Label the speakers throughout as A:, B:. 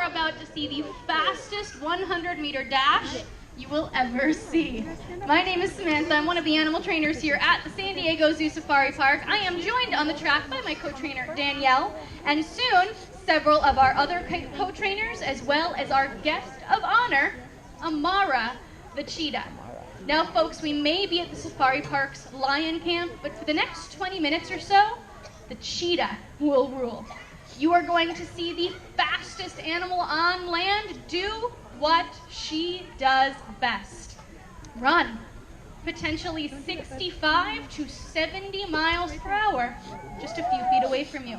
A: are about to see the fastest 100-meter dash you will ever see. My name is Samantha. I'm one of the animal trainers here at the San Diego Zoo Safari Park. I am joined on the track by my co-trainer, Danielle, and soon, several of our other co-trainers, as well as our guest of honor, Amara, the cheetah. Now, folks, we may be at the Safari Park's lion camp, but for the next 20 minutes or so, the cheetah will rule. You are going to see the fastest animal on land do what she does best. Run. Potentially 65 to 70 miles per hour, just a few feet away from you.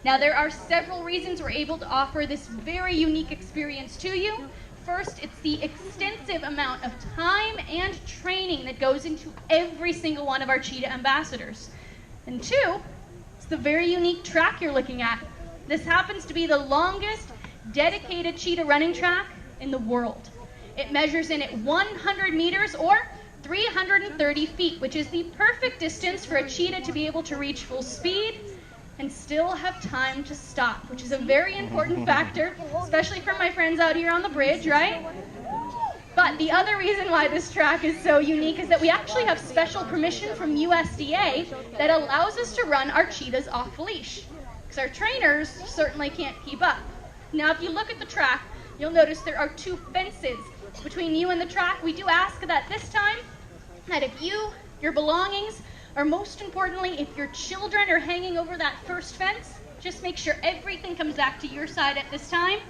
A: Now, there are several reasons we're able to offer this very unique experience to you. First, it's the extensive amount of time and training that goes into every single one of our cheetah ambassadors. And two, it's the very unique track you're looking at. This happens to be the longest dedicated cheetah running track in the world. It measures in at 100 meters or 330 feet, which is the perfect distance for a cheetah to be able to reach full speed and still have time to stop, which is a very important factor, especially for my friends out here on the bridge, right? But the other reason why this track is so unique is that we actually have special permission from USDA that allows us to run our cheetahs off leash, because our trainers certainly can't keep up. Now, if you look at the track, you'll notice there are two fences between you and the track. We do ask that this time, that if you, your belongings, or most importantly, if your children are hanging over that first fence, just make sure everything comes back to your side at this time.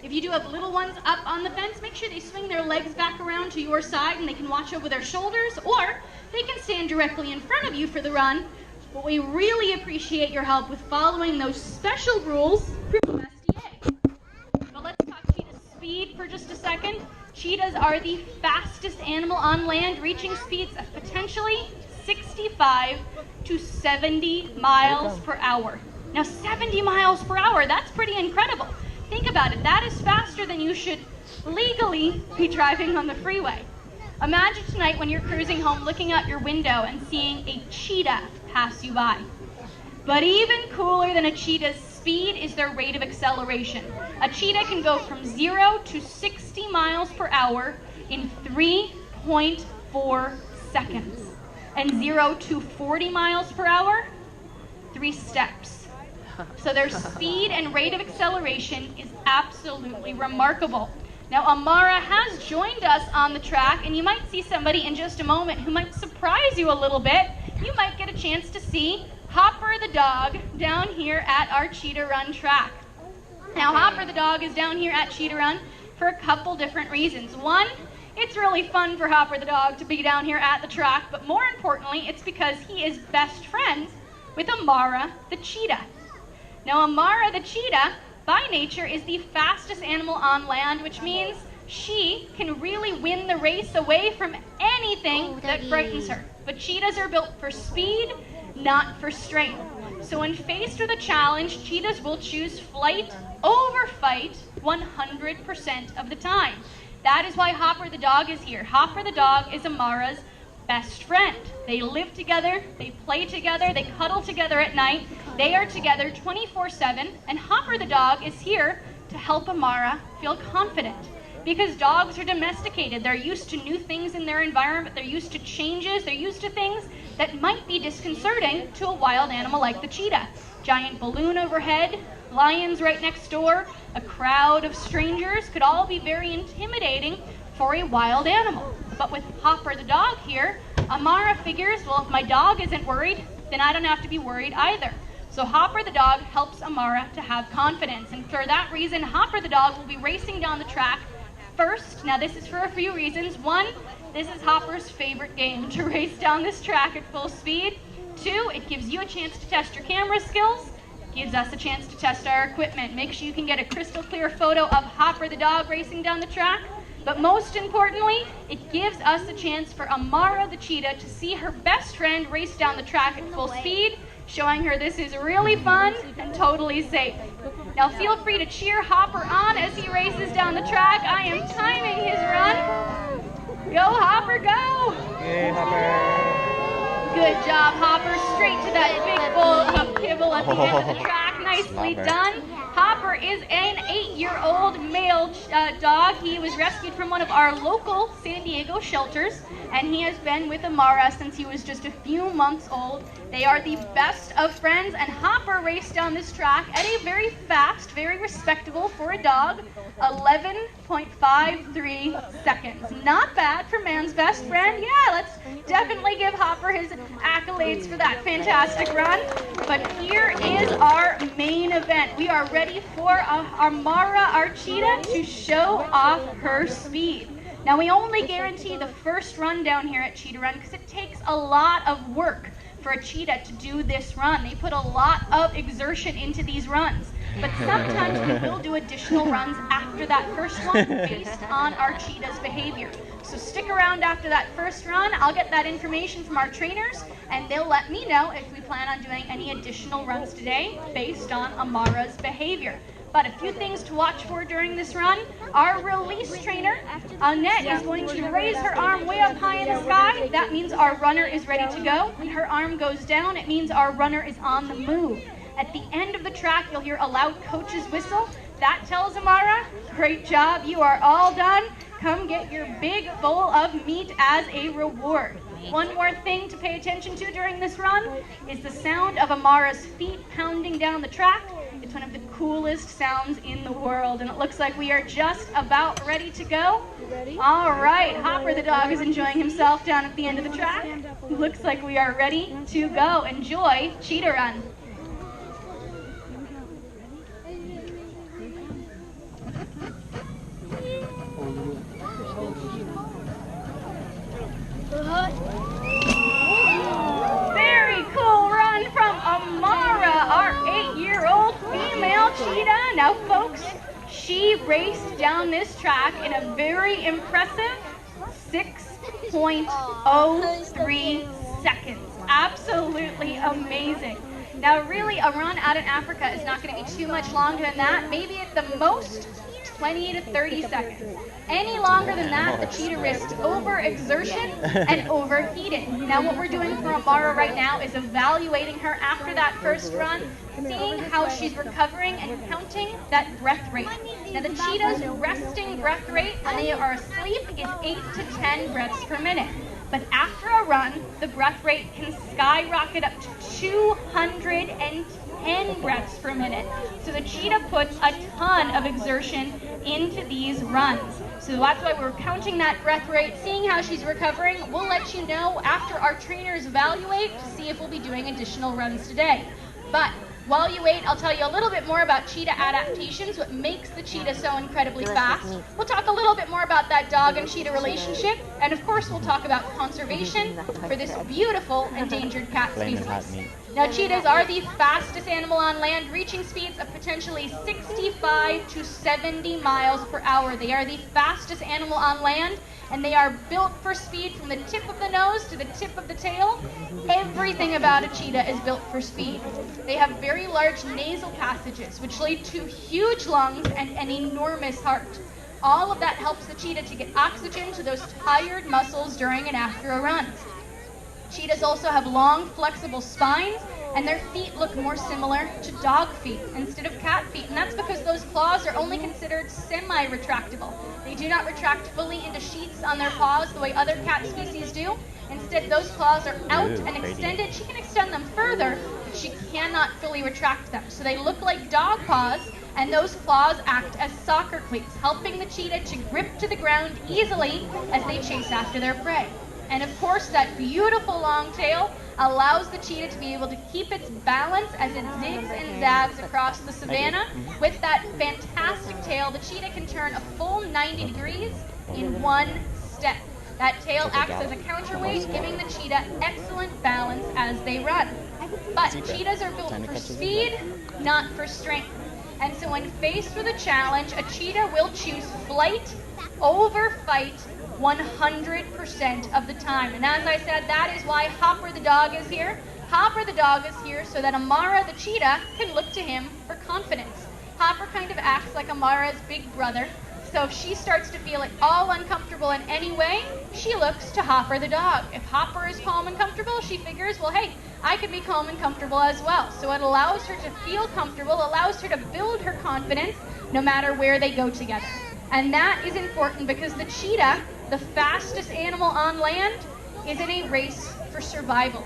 A: If you do have little ones up on the fence, make sure they swing their legs back around to your side and they can watch over their shoulders, or they can stand directly in front of you for the run. But we really appreciate your help with following those special rules from USDA. But let's talk cheetah speed for just a second. Cheetahs are the fastest animal on land, reaching speeds of potentially 65 to 70 miles per hour. Now, 70 miles per hour, that's pretty incredible. Think about it. That is faster than you should legally be driving on the freeway. Imagine tonight when you're cruising home, looking out your window and seeing a cheetah pass you by. But even cooler than a cheetah's speed is their rate of acceleration. A cheetah can go from 0 to 60 miles per hour in 3.4 seconds. And 0 to 40 miles per hour, 3 steps. So their speed and rate of acceleration is absolutely remarkable. Now, Amara has joined us on the track, and you might see somebody in just a moment who might surprise you a little bit. You might get a chance to see Hopper the dog down here at our Cheetah Run track. Now, Hopper the dog is down here at Cheetah Run for a couple different reasons. One, it's really fun for Hopper the dog to be down here at the track, but more importantly, it's because he is best friends with Amara the cheetah. Now, Amara the cheetah, by nature, is the fastest animal on land, which means she can really win the race away from anything that frightens her. But cheetahs are built for speed, not for strength. So when faced with a challenge, cheetahs will choose flight over fight 100% of the time. That is why Hopper the dog is here. Hopper the dog is Amara's best friend. They live together, they play together, they cuddle together at night. They are together 24/7, and Hopper the dog is here to help Amara feel confident. Because dogs are domesticated, they're used to new things in their environment, they're used to changes, they're used to things that might be disconcerting to a wild animal like the cheetah. Giant balloon overhead, lions right next door, a crowd of strangers could all be very intimidating for a wild animal. But with Hopper the dog here, Amara figures, well, if my dog isn't worried, then I don't have to be worried either. So Hopper the dog helps Amara to have confidence. And for that reason, Hopper the dog will be racing down the track first. Now, this is for a few reasons. One, this is Hopper's favorite game, to race down this track at full speed. Two, it gives you a chance to test your camera skills. Gives us a chance to test our equipment. Make sure you can get a crystal clear photo of Hopper the dog racing down the track. But most importantly, it gives us a chance for Amara the cheetah to see her best friend race down the track at full speed, showing her this is really fun and totally safe. Now feel free to cheer Hopper on as he races down the track. I am timing his run. Go Hopper, go!
B: Yay, Hopper!
A: Good job, Hopper. Straight to that big bowl of kibble at the end of the track. Nicely done. Hopper is an 8 8-year-old male dog. He was rescued from one of our local San Diego shelters, and he has been with Amara since he was just a few months old. They are the best of friends, and Hopper raced down this track at a very fast, very respectable for a dog, 11.53 seconds. Not bad for man's best friend. Yeah, let's definitely give Hopper his accolades for that fantastic run. But here is our main event. We are ready for Amara, our cheetah, to show off her speed. Now, we only guarantee the first run down here at Cheetah Run because it takes a lot of work for a cheetah to do this run. They put a lot of exertion into these runs. But sometimes we will do additional runs after that first one based on our cheetah's behavior. So stick around after that first run. I'll get that information from our trainers, and they'll let me know if we plan on doing any additional runs today based on Amara's behavior. But a few things to watch for during this run. Our release trainer, Annette, is going to raise her arm way up high in the sky. That means our runner is ready to go. When her arm goes down, it means our runner is on the move. At the end of the track, you'll hear a loud coach's whistle. That tells Amara, great job, you are all done. Come get your big bowl of meat as a reward. One more thing to pay attention to during this run is the sound of Amara's feet pounding down the track. It's one of the coolest sounds in the world, and it looks like we are just about ready to go. All right, Hopper the dog is enjoying himself down at the end of the track. Looks like we are ready to go. Enjoy Cheetah Run. Very cool run from Amara, our 8-year-old female cheetah. Now, folks, she raced down this track in a very impressive 6.03 seconds. Absolutely amazing. Now, really, a run out in Africa is not going to be too much longer than that. Maybe at the most 20 to 30 seconds. Any longer than that, the cheetah risks overexertion and overheating. Now, what we're doing for Amara right now is evaluating her after that first run, seeing how she's recovering and counting that breath rate. Now, the cheetah's resting breath rate when they are asleep is 8 to 10 breaths per minute. But after a run, the breath rate can skyrocket up to 210 breaths per minute. So the cheetah puts a ton of exertion into these runs. So that's why we're counting that breath rate, seeing how she's recovering. We'll let you know after our trainers evaluate to see if we'll be doing additional runs today. But while you wait, I'll tell you a little bit more about cheetah adaptations, what makes the cheetah so incredibly fast. We'll talk a little bit more about that dog and cheetah relationship, and of course we'll talk about conservation for this beautiful endangered cat species. Now, cheetahs are the fastest animal on land, reaching speeds of potentially 65 to 70 miles per hour. They are the fastest animal on land, and they are built for speed from the tip of the nose to the tip of the tail. Everything about a cheetah is built for speed. They have very large nasal passages, which lead to huge lungs and an enormous heart. All of that helps the cheetah to get oxygen to those tired muscles during and after a run. Cheetahs also have long, flexible spines, and their feet look more similar to dog feet instead of cat feet, and that's because those claws are only considered semi-retractable. They do not retract fully into sheaths on their paws the way other cat species do. Instead, those claws are out and extended. She can extend them further, but she cannot fully retract them. So they look like dog paws, and those claws act as soccer cleats, helping the cheetah to grip to the ground easily as they chase after their prey. And of course, that beautiful long tail allows the cheetah to be able to keep its balance as it zigs and zags across the savanna. With that fantastic tail, the cheetah can turn a full 90 degrees in one step. That tail acts as a counterweight, giving the cheetah excellent balance as they run. But cheetahs are built for speed, not for strength. And so when faced with a challenge, a cheetah will choose flight over fight 100% of the time. And as I said, that is why Hopper the dog is here. Hopper the dog is here so that Amara the cheetah can look to him for confidence. Hopper kind of acts like Amara's big brother. So if she starts to feel at all uncomfortable in any way, she looks to Hopper the dog. If Hopper is calm and comfortable, she figures, well, hey, I can be calm and comfortable as well. So it allows her to feel comfortable, allows her to build her confidence no matter where they go together. And that is important because the cheetah, the fastest animal on land, is in a race for survival.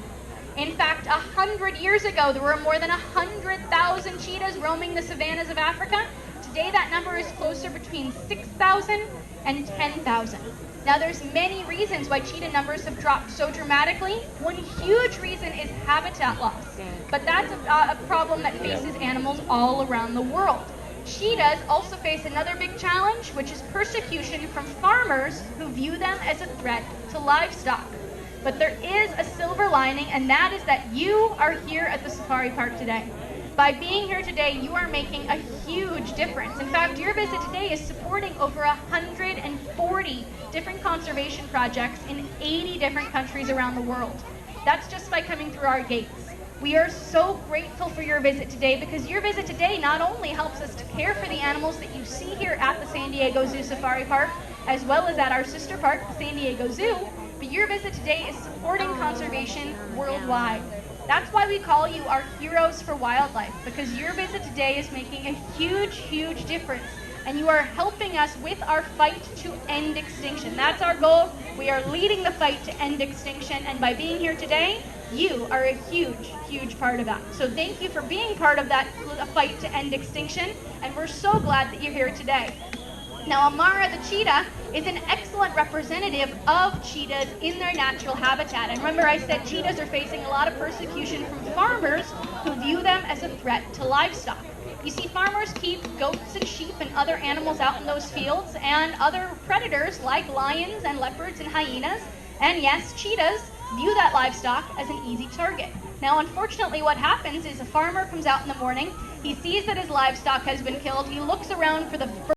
A: In fact, 100 years ago, there were more than 100,000 cheetahs roaming the savannas of Africa. Today, that number is closer between 6,000 and 10,000. Now, there's many reasons why cheetah numbers have dropped so dramatically. One huge reason is habitat loss, but that's a problem that faces animals all around the world. Cheetahs also face another big challenge, which is persecution from farmers who view them as a threat to livestock. But there is a silver lining, and that is that you are here at the safari park today. By being here today, you are making a huge difference. In fact, your visit today is supporting over 140 different conservation projects in 80 different countries around the world. That's just by coming through our gates. We are so grateful for your visit today, because your visit today not only helps us to care for the animals that you see here at the San Diego Zoo Safari Park, as well as at our sister park, the San Diego Zoo, but your visit today is supporting conservation worldwide. That's why we call you our heroes for wildlife, because your visit today is making a huge, huge difference, and you are helping us with our fight to end extinction. That's our goal. We are leading the fight to end extinction, and by being here today, you are a huge, huge part of that. So thank you for being part of that fight to end extinction, and we're so glad that you're here today. Now, Amara the cheetah is an excellent representative of cheetahs in their natural habitat. And remember, I said cheetahs are facing a lot of persecution from farmers who view them as a threat to livestock. You see, farmers keep goats and sheep and other animals out in those fields, and other predators like lions and leopards and hyenas, and yes, cheetahs, view that livestock as an easy target. Now, unfortunately, what happens is a farmer comes out in the morning, he sees that his livestock has been killed, he looks around for the